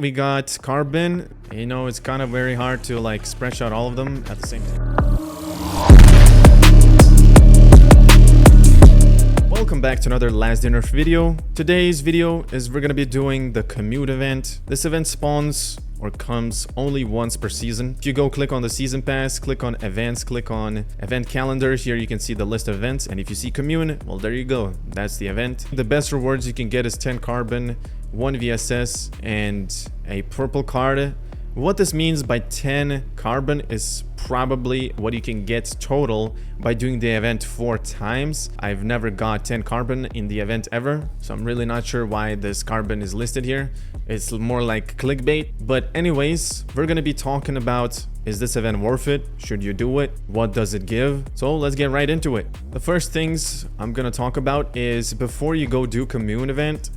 We got carbon. You know, it's kind of very hard to like spread out all of them at the same time. Welcome back to another Last Dinner video. Today's video is we're gonna be doing the Commune event. This event spawns or comes only once per season. If you go click on the season pass, click on events, click on event calendar, here you can see the list of events, and if you see Commune, well, there you go, that's the event. The best rewards you can get is 10 carbon, 1 VSS, and a purple card. What this means by 10 carbon is probably what you can get total by doing the event 4 times. I've never got 10 carbon in the event ever, so I'm really not sure why this carbon is listed here. It's more like clickbait. But anyways, we're gonna be talking about, is this event worth it? Should you do it? What does it give? So let's get right into it. The first things I'm gonna talk about is before you go do Commune event,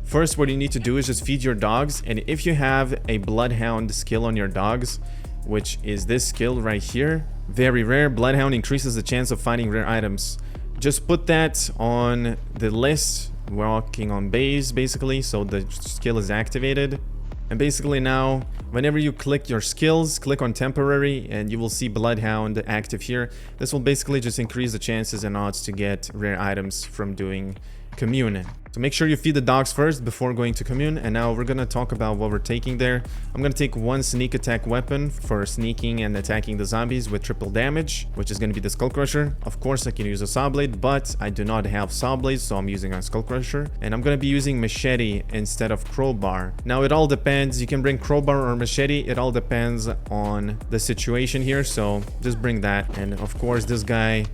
first, what you need to do is just feed your dogs, and if you have a Bloodhound skill on your dogs, which is this skill right here, very rare, Bloodhound increases the chance of finding rare items. Just put that on the list, walking on base, basically, so the skill is activated. And basically now, whenever you click your skills, click on temporary, and you will see Bloodhound active here. This will basically just increase the chances and odds to get rare items from doing Commune. So make sure you feed the dogs first before going to Commune. And now we're gonna talk about what we're taking there. I'm gonna take 1 sneak attack weapon for sneaking and attacking the zombies with triple damage, which is gonna be the Skull Crusher. Of course, I can use a saw blade, but I do not have saw blades, so I'm using a Skull Crusher. And I'm gonna be using machete instead of crowbar. Now it all depends. You can bring crowbar or machete. It all depends on the situation here. So just bring that. And of course, this guy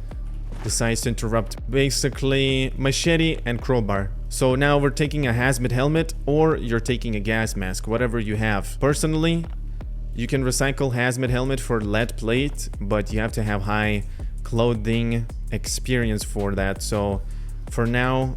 decides to interrupt, basically machete and crowbar. So now we're taking a hazmat helmet, or you're taking a gas mask, whatever you have. Personally, you can recycle hazmat helmet for lead plate, but you have to have high clothing experience for that. So for now,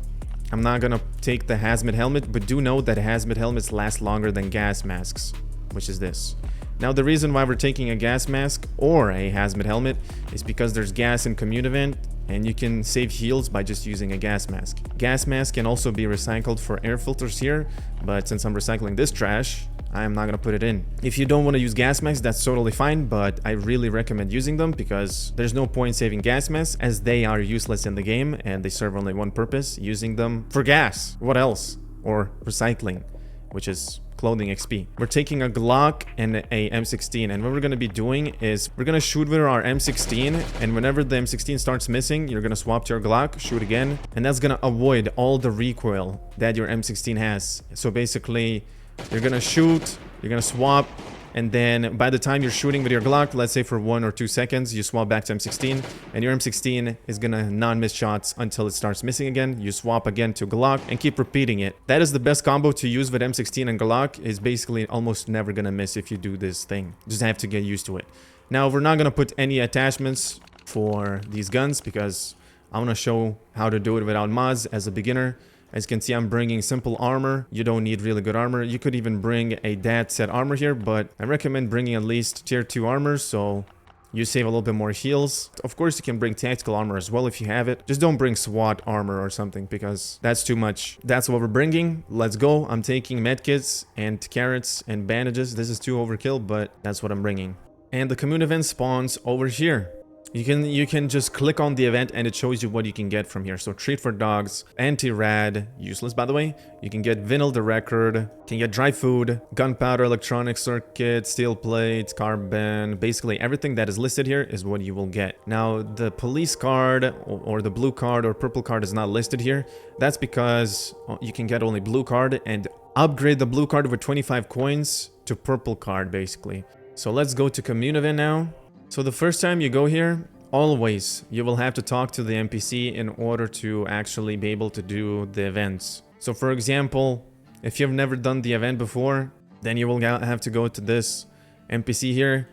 I'm not gonna take the hazmat helmet, but do know that hazmat helmets last longer than gas masks, which is this. Now, the reason why we're taking a gas mask or a hazmat helmet is because there's gas in Commune event, and you can save heals by just using a gas mask. Gas mask can also be recycled for air filters here, but since I'm recycling this trash, I'm not gonna put it in. If you don't want to use gas masks, that's totally fine, but I really recommend using them because there's no point saving gas masks as they are useless in the game and they serve only one purpose, using them for gas. What else? Or recycling, which is clothing XP. We're taking a Glock and a M16, and what we're going to be doing is we're going to shoot with our M16, and whenever the M16 starts missing, you're going to swap to your Glock, shoot again, and that's going to avoid all the recoil that your M16 has. So basically, you're going to shoot, you're going to swap, and then by the time you're shooting with your Glock, let's say for 1 or 2 seconds, you swap back to M16, and your M16 is gonna non-miss shots until it starts missing again. You swap again to Glock and keep repeating it. That is the best combo to use with M16 and Glock. Is basically almost never gonna miss if you do this thing. Just have to get used to it. Now, we're not gonna put any attachments for these guns because I wanna show how to do it without mods as a beginner. As you can see, I'm bringing simple armor. You don't need really good armor. You could even bring a dad set armor here, but I recommend bringing at least tier 2 armor so you save a little bit more heals. Of course, you can bring tactical armor as well if you have it. Just don't bring SWAT armor or something because that's too much. That's what we're bringing. Let's go. I'm taking medkits and carrots and bandages. This is too overkill, but that's what I'm bringing. And the Commune event spawns over here. You can just click on the event and it shows you what you can get from here. So treat for dogs, anti-rad, useless by the way. You can get vinyl the record, you can get dry food, gunpowder, electronic circuit, steel plates, carbon. Basically everything that is listed here is what you will get. Now the police card or the blue card or purple card is not listed here. That's because you can get only blue card and upgrade the blue card with 25 coins to purple card basically. So let's go to Commune event now. So the first time you go here, always you will have to talk to the NPC in order to actually be able to do the events. So for example, if you've never done the event before, then you will have to go to this NPC here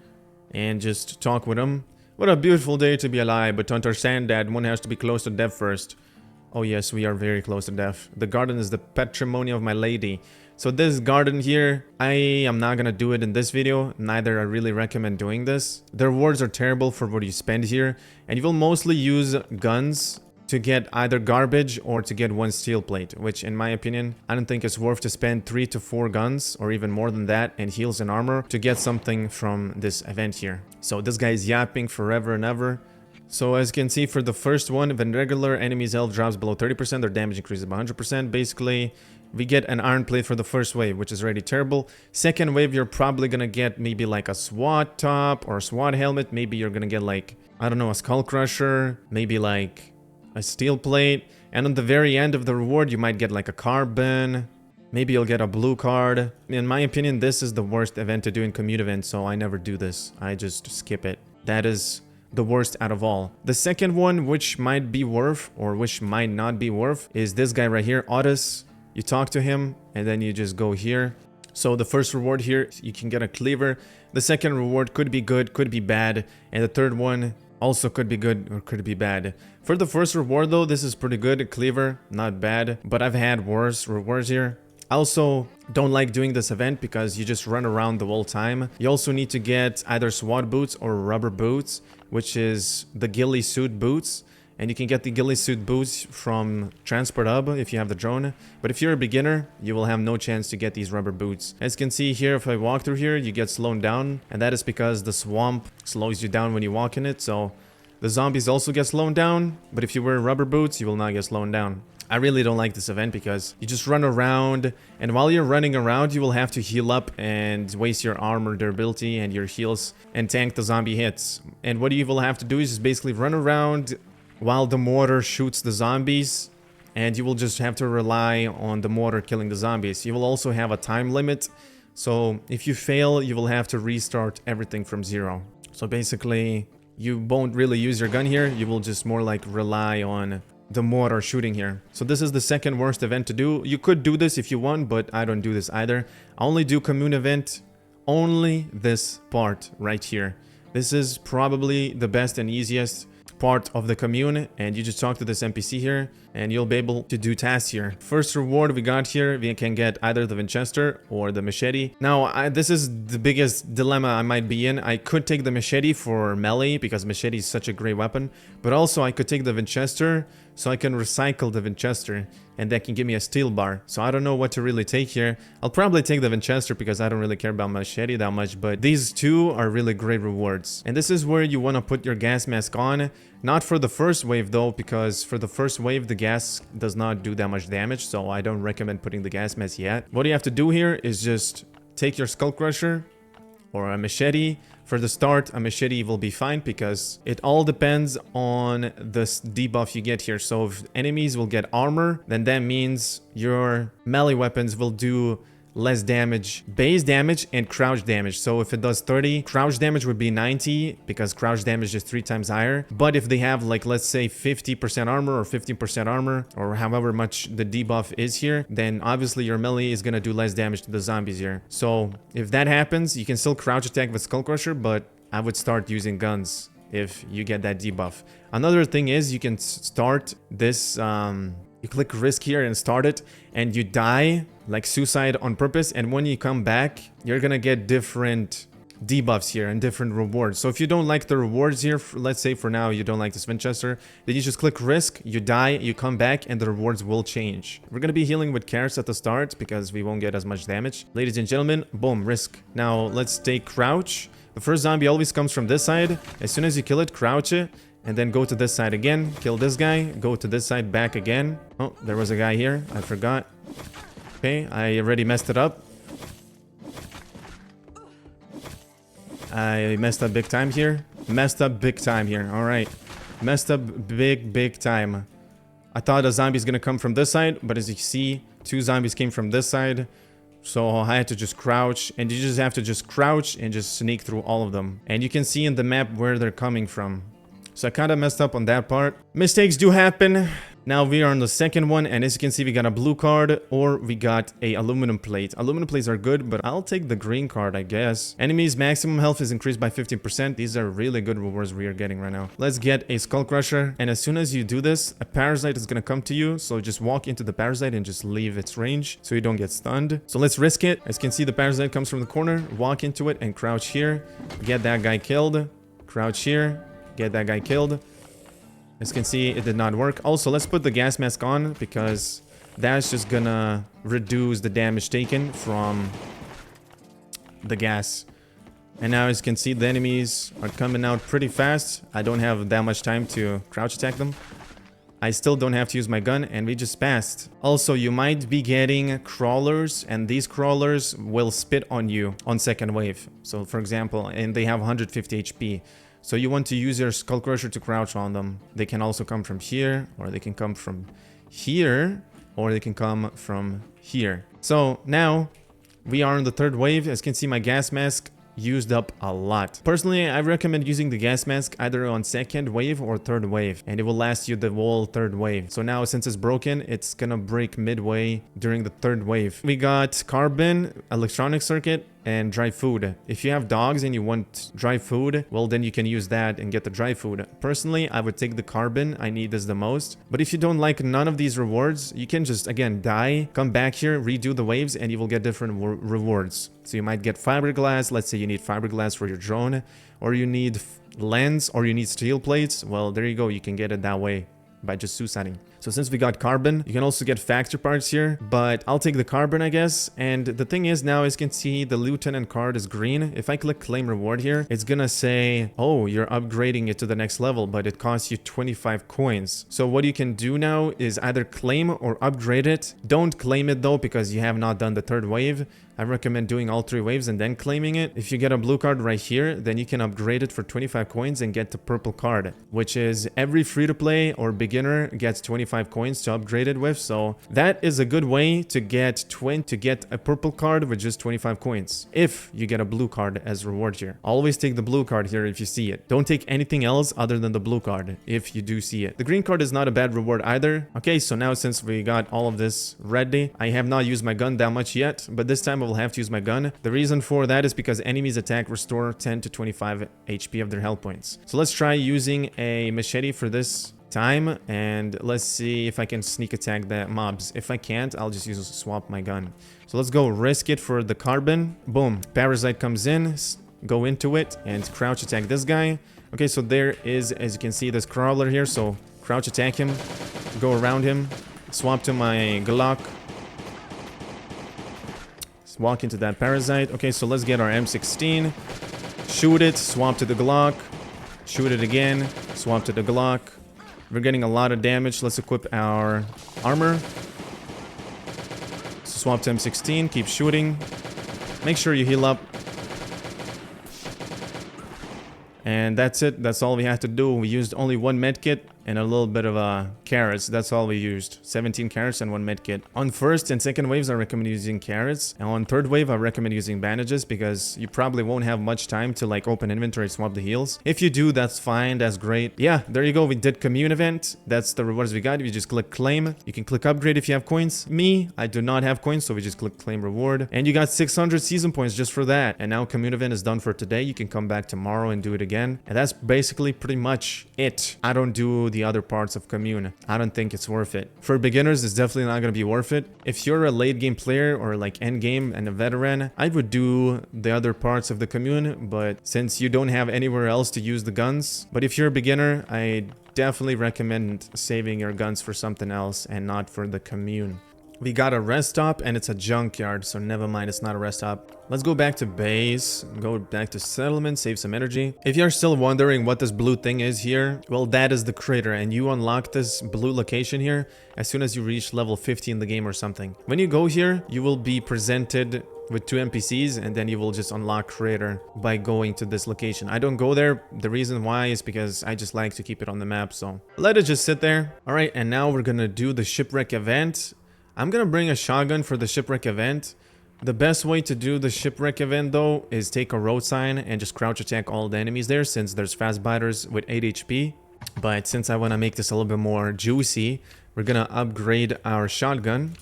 and just talk with him. What a beautiful day to be alive, but to understand that one has to be close to death first. Oh yes, we are very close to death. The garden is the patrimony of my lady. So this garden here, I am not gonna do it in this video, neither I really recommend doing this. The rewards are terrible for what you spend here, and you will mostly use guns to get either garbage or to get one steel plate, which in my opinion, I don't think it's worth to spend 3 to 4 guns or even more than that and heals and armor to get something from this event here. So this guy is yapping forever and ever. So as you can see for the first one, when regular enemies' health drops below 30%, their damage increases by 100%. Basically, we get an iron plate for the first wave, which is already terrible. Second wave, you're probably gonna get maybe like a SWAT top or a SWAT helmet. Maybe you're gonna get like, I don't know, a skull crusher, maybe like a steel plate. And on the very end of the reward, you might get like a carbon. Maybe you'll get a blue card. In my opinion, this is the worst event to do in Commune event, so I never do this. I just skip it. That is the worst out of all. The second one, which might be worth or which might not be worth, is this guy right here, Otis. You talk to him and then you just go here. So the first reward here, you can get a cleaver. The second reward could be good, could be bad. And the third one also could be good or could be bad. For the first reward though, this is pretty good. A cleaver, not bad. But I've had worse rewards here. I also don't like doing this event because you just run around the whole time. You also need to get either SWAT boots or rubber boots, which is the ghillie suit boots. And you can get the ghillie suit boots from Transport Hub if you have the drone. But if you're a beginner, you will have no chance to get these rubber boots. As you can see here, if I walk through here, you get slowed down. And that is because the swamp slows you down when you walk in it. So the zombies also get slowed down. But if you wear rubber boots, you will not get slowed down. I really don't like this event because you just run around, and while you're running around, you will have to heal up and waste your armor durability and your heals and tank the zombie hits. And what you will have to do is just basically run around while the mortar shoots the zombies, and you will just have to rely on the mortar killing the zombies. You will also have a time limit, so if you fail, you will have to restart everything from zero. So basically, you won't really use your gun here, you will just more like rely on the mortar shooting here. So this is the second worst event to do. You could do this if you want, but I don't do this either. I only do Commune event, only this part right here. This is probably the best and easiest part of the Commune, and you just talk to this NPC here and you'll be able to do tasks here. First reward we got here, we can get either the Winchester or the machete. Now this is the biggest dilemma I might be in. I could take the machete for melee because machete is such a great weapon, but also I could take the Winchester so I can recycle the Winchester and that can give me a steel bar. So I don't know what to really take here. I'll probably take the Winchester because I don't really care about machete that much, but these two are really great rewards. And this is where you want to put your gas mask on. Not for the first wave though, because for the first wave the gas does not do that much damage, so I don't recommend putting the gas mask yet. What you have to do here is just take your skull crusher or a machete. For the start, a machete will be fine because it all depends on this debuff you get here. So if enemies will get armor, then that means your melee weapons will do less damage, base damage and crouch damage. So if it does 30, crouch damage would be 90 because crouch damage is 3 times higher. But if they have like, let's say 50% armor or 15% armor or however much the debuff is here, then obviously your melee is going to do less damage to the zombies here. So if that happens, you can still crouch attack with Skull Crusher, but I would start using guns if you get that debuff. Another thing is you can start this, you click risk here and start it, and you die like suicide on purpose, and when you come back you're gonna get different debuffs here and different rewards. So if you don't like the rewards here, let's say for now you don't like this Winchester, then you just click risk, you die, you come back, and the rewards will change. We're gonna be healing with carrots at the start because we won't get as much damage. Ladies and gentlemen, boom, risk. Now let's take crouch. The first zombie always comes from this side. As soon as you kill it, crouch it, and then go to this side again, kill this guy, go to this side, back again. Oh, there was a guy here, I forgot. Okay, I already messed it up. I messed up big time here. Messed up big time here, alright. Messed up big time. I thought a zombie's gonna come from this side, but as you see, 2 zombies came from this side. So I had to just crouch, and you just have to just crouch and just sneak through all of them. And you can see in the map where they're coming from. So I kind of messed up on that part. Mistakes do happen. Now we are on the second one, and as you can see, we got a blue card or we got a aluminum plate. Aluminum plates are good, but I'll take the green card, I guess. Enemies maximum health is increased by 15%. These are really good rewards we are getting right now. Let's get a skull crusher, and as soon as you do this, a parasite is gonna come to you. So just walk into the parasite and just leave its range so you don't get stunned. So let's risk it. As you can see, the parasite comes from the corner. Walk into it and crouch here. Get that guy killed. Crouch here. Get that guy killed. As you can see, it did not work. Also, let's put the gas mask on because that's just gonna reduce the damage taken from the gas. And now as you can see, the enemies are coming out pretty fast. I don't have that much time to crouch attack them. I still don't have to use my gun, and we just passed. Also, you might be getting crawlers, and these crawlers will spit on you on second wave. So for example, and they have 150 HP. So you want to use your Skull Crusher to crouch on them. They can also come from here, or they can come from here, or they can come from here. So now we are in the third wave. As you can see, my gas mask used up a lot. Personally, I recommend using the gas mask either on second wave or third wave, and it will last you the whole third wave. So now since it's broken, it's gonna break midway during the third wave. We got carbon, electronic circuit, and dry food. If you have dogs and you want dry food, well, then you can use that and get the dry food. Personally, I would take the carbon. I need this the most. But if you don't like none of these rewards, you can just, again, die, come back here, redo the waves, and you will get different rewards. So you might get fiberglass. Let's say you need fiberglass for your drone, or you need lens, or you need steel plates. Well, there you go. You can get it that way by just suiciding. So since we got carbon, you can also get factory parts here, but I'll take the carbon, I guess. And the thing is, now as you can see, the lieutenant card is green. If I click claim reward here, it's gonna say, oh, you're upgrading it to the next level, but it costs you 25 coins. So what you can do now is either claim or upgrade it. Don't claim it though, because you have not done the third wave. I recommend doing all 3 waves and then claiming it. If you get a blue card right here, then you can upgrade it for 25 coins and get the purple card, which is every free-to-play or beginner gets 25 coins to upgrade it with. So that is a good way to get a purple card with just 25 coins. If you get a blue card as reward here, always take the blue card here if you see it. Don't take anything else other than the blue card if you do see it. The green card is not a bad reward either. Okay, so now since we got all of this ready, I have not used my gun that much yet, but this time I will have to use my gun. The reason for that is because enemies attack restore 10 to 25 HP of their health points. So let's try using a machete for this time, and let's see if I can sneak attack the mobs. If I can't, I'll just swap my gun. So let's go risk it for the carbon. Boom, parasite comes in, go into it and crouch attack this guy. Okay, so there is, as you can see, this crawler here, so crouch attack him, go around him, swap to my Glock, walk into that parasite. Okay, so let's get our M16, shoot it, swap to the Glock, shoot it again, swap to the Glock. We're getting a lot of damage. Let's equip our armor. Swap to M16, keep shooting. Make sure you heal up. And that's it. That's all we had to do. We used only 1 medkit and a little bit of carrots. That's all we used. 17 carrots and 1 medkit. On first and second waves, I recommend using carrots. And on third wave, I recommend using bandages because you probably won't have much time to like open inventory, swap the heals. If you do, that's fine. That's great. Yeah, there you go. We did commune event. That's the rewards we got. You just click claim. You can click upgrade if you have coins. Me, I do not have coins, so we just click claim reward. And you got 600 season points just for that. And now commune event is done for today. You can come back tomorrow and do it again. And that's basically pretty much it. I don't do the other parts of commune. I don't think it's worth it. For beginners, it's definitely not going to be worth it. If you're a late game player or like end game and a veteran, I would do the other parts of the commune, but since you don't have anywhere else to use the guns. But if you're a beginner, I definitely recommend saving your guns for something else and not for the commune. We got a rest stop and it's a junkyard, so never mind, it's not a rest stop. Let's go back to base, go back to settlement, save some energy. If you're still wondering what this blue thing is here, well, that is the crater, and you unlock this blue location here as soon as you reach level 50 in the game or something. When you go here, you will be presented with 2 NPCs, and then you will just unlock crater by going to this location. I don't go there. The reason why is because I just like to keep it on the map, so let it just sit there. All right, and now we're gonna do the shipwreck event. I'm gonna bring a shotgun for the shipwreck event. The best way to do the shipwreck event though is take a road sign and just crouch attack all the enemies there, since there's fast biters with 8 HP. But since I want to make this a little bit more juicy, we're gonna upgrade our shotgun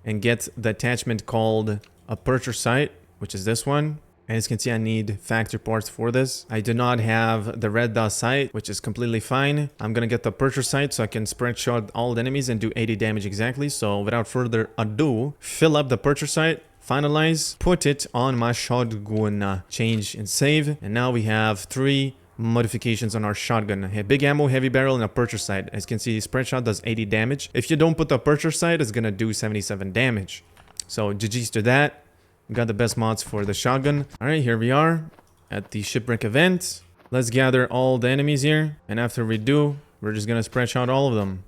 and get the attachment called a Percher Sight, which is this one. And as you can see, I need factory parts for this. I do not have the red dot sight, which is completely fine. I'm gonna get the Percher Sight so I can spread shot all the enemies and do 80 damage exactly. So without further ado, fill up the Percher Sight, finalize, put it on my shotgun, change and save. And now we have 3 modifications on our shotgun. A big ammo, heavy barrel, and a aperture sight. As you can see, spread shot does 80 damage. If you don't put the aperture sight, it's gonna do 77 damage. So GG's to that. We got the best mods for the shotgun. Alright, here we are at the Shipwreck event. Let's gather all the enemies here. And after we do, we're just gonna spread shot all of them.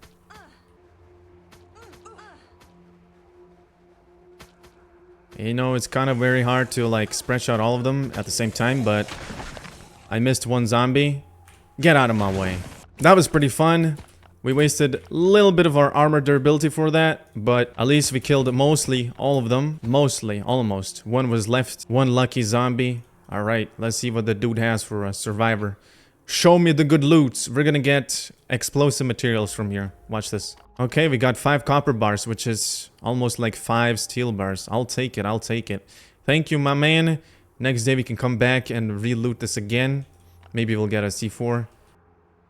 You know, it's kind of very hard to like spread shot all of them at the same time, but I missed one zombie. Get out of my way. That was pretty fun. We wasted a little bit of our armor durability for that, but at least we killed mostly all of them. Mostly, almost. One was left. One lucky zombie. Alright, let's see what the dude has for a survivor. Show me the good loot. We're gonna get explosive materials from here. Watch this. Okay, we got 5 copper bars, which is almost like 5 steel bars. I'll take it, I'll take it. Thank you, my man. Next day we can come back and re-loot this again. Maybe we'll get a C4.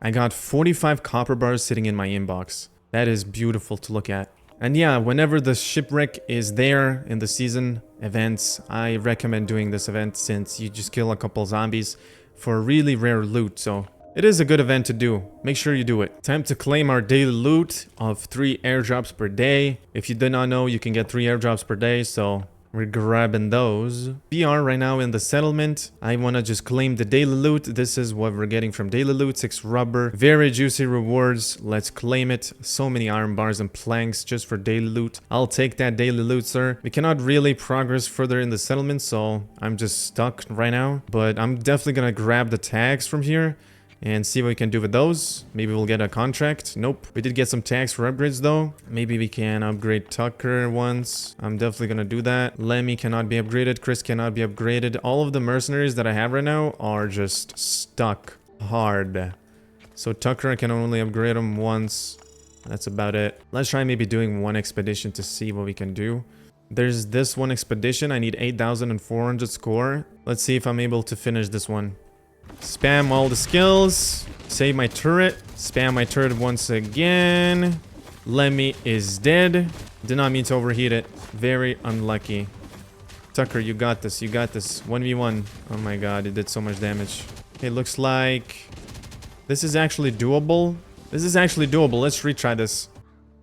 I got 45 copper bars sitting in my inbox. That is beautiful to look at. And yeah, whenever the Shipwreck is there in the season events, I recommend doing this event since you just kill a couple zombies for really rare loot. So it is a good event to do. Make sure you do it. Time to claim our daily loot of 3 airdrops per day. If you did not know, you can get 3 airdrops per day, so we're grabbing those. We are right now in the settlement. I want to just claim the daily loot. This is what we're getting from daily loot. 6 rubber. Very juicy rewards. Let's claim it. So many iron bars and planks just for daily loot. I'll take that daily loot, sir. We cannot really progress further in the settlement, so I'm just stuck right now. But I'm definitely going to grab the tags from here and see what we can do with those. Maybe we'll get a contract. Nope. We did get some tags for upgrades though. Maybe we can upgrade Tucker once. I'm definitely gonna do that. Lemmy cannot be upgraded. Chris cannot be upgraded. All of the mercenaries that I have right now are just stuck hard. So Tucker, I can only upgrade him once. That's about it. Let's try maybe doing 1 expedition to see what we can do. There's this one expedition. I need 8,400 score. Let's see if I'm able to finish this one. Spam all the skills. Save my turret. Spam my turret once again. Lemmy is dead. Did not mean to overheat it. Very unlucky. Tucker, you got this. You got this. 1v1. Oh my god, it did so much damage. Okay, looks like this is actually doable. This is actually doable. Let's retry this.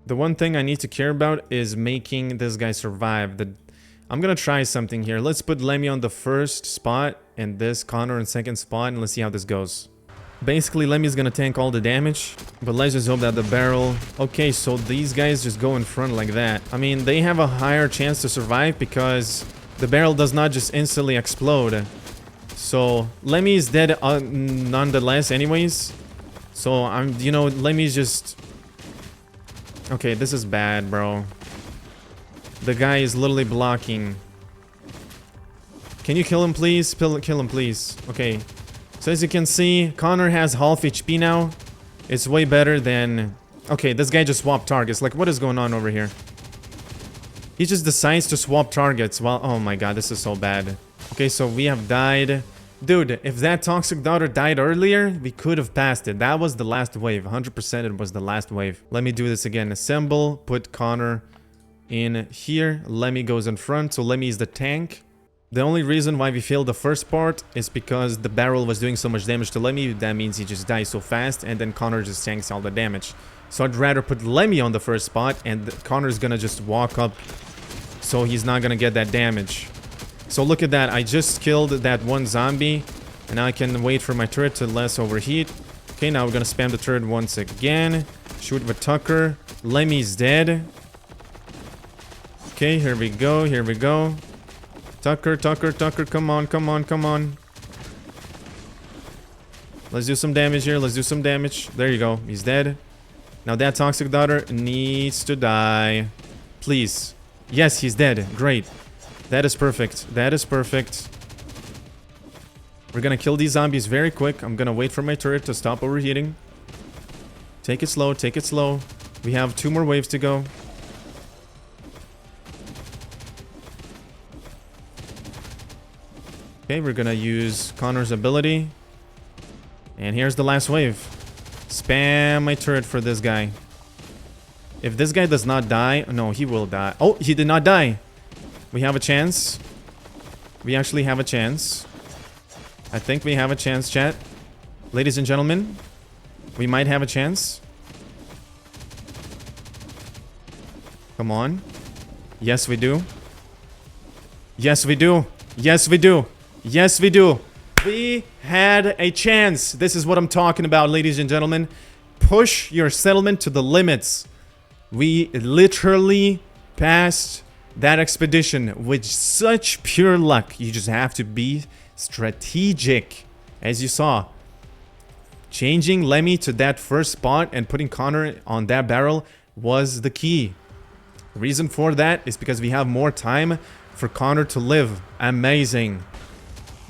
The one thing I need to care about is making this guy survive. I'm gonna try something here. Let's put Lemmy on the first spot and this Connor in second spot, and let's see how this goes. Basically, Lemmy's gonna tank all the damage, but let's just hope that the barrel... Okay, so these guys just go in front like that. I mean, they have a higher chance to survive because the barrel does not just instantly explode. So Lemmy is dead nonetheless anyways. So you know, Lemmy's just... Okay, this is bad, bro. The guy is literally blocking. Can you kill him, please? Kill him, please. Okay. So as you can see, Connor has half HP now. It's way better than... Okay, this guy just swapped targets. Like, what is going on over here? He just decides to swap targets while... Oh my god, this is so bad. Okay, so we have died. Dude, if that toxic daughter died earlier, we could have passed it. That was the last wave. 100% it was the last wave. Let me do this again. Assemble. Put Connor in here. Lemmy goes in front. So Lemmy is the tank. The only reason why we failed the first part is because the barrel was doing so much damage to Lemmy. That means he just dies so fast, and then Connor just tanks all the damage. So I'd rather put Lemmy on the first spot, and Connor's gonna just walk up, so he's not gonna get that damage. So look at that. I just killed that one zombie, and now I can wait for my turret to less overheat. Okay, now we're gonna spam the turret once again. Shoot with Tucker. Lemmy's dead. Okay, here we go. Here we go. Tucker, come on, come on, come on. Let's do some damage here. Let's do some damage. There you go. He's dead. Now that toxic daughter needs to die. Please. Yes, he's dead. Great. That is perfect. That is perfect. We're gonna kill these zombies very quick. I'm gonna wait for my turret to stop overheating. Take it slow. Take it slow. We have 2 more waves to go. Okay, we're gonna use Connor's ability. And here's the last wave. Spam my turret for this guy. If this guy does not die... No, he will die. Oh, he did not die. We have a chance. We actually have a chance. I think we have a chance, chat. Ladies and gentlemen, we might have a chance. Come on. Yes, we do. Yes, we do. Yes, we do. Yes, we do. We had a chance. This is what I'm talking about, ladies and gentlemen. Push your settlement to the limits. We literally passed that expedition with such pure luck. You just have to be strategic. As you saw, changing Lemmy to that first spot and putting Connor on that barrel was the key. The reason for that is because we have more time for Connor to live. Amazing.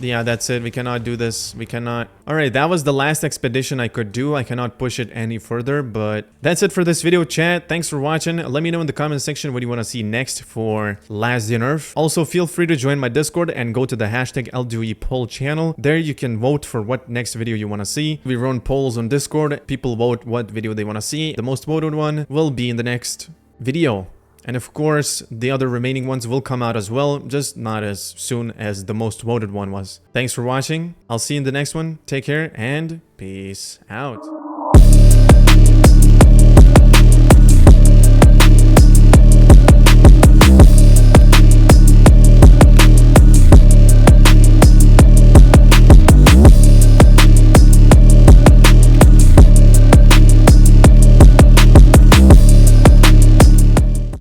Yeah, that's it. We cannot do this. We cannot. Alright, that was the last expedition I could do. I cannot push it any further, but that's it for this video, chat. Thanks for watching. Let me know in the comment section what you want to see next for Last Day Nerf. Also, feel free to join my Discord and go to the hashtag ldoe poll channel. There you can vote for what next video you want to see. We run polls on Discord. People vote what video they want to see. The most voted one will be in the next video. And of course, the other remaining ones will come out as well, just not as soon as the most voted one was. Thanks for watching. I'll see you in the next one. Take care and peace out.